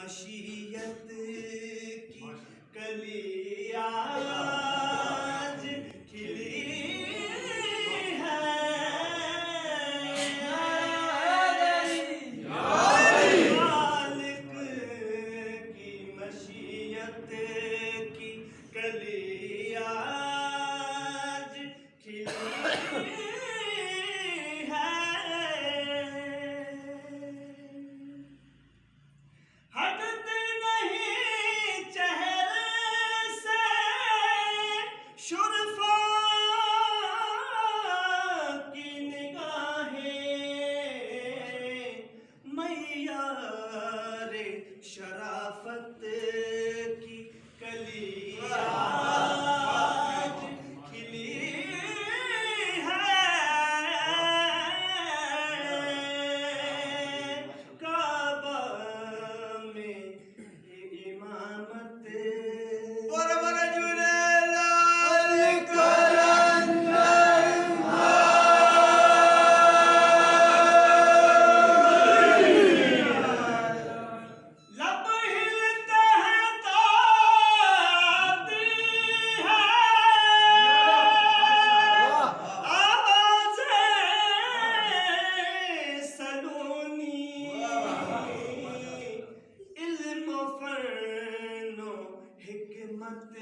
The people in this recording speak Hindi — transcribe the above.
मशीयत की कली आज खिली है। मालिक की मशीयत की कली आज खिली है। हटते नहीं चेहरे से शुरफा की निगाहें, मैया रे शराफत की कली आज खिली है। काबा में इमामत बरबर जुलेलाल लब हिलते हैं तो आती है आवाज़ें सलूनी। इल्म फनो हिकमत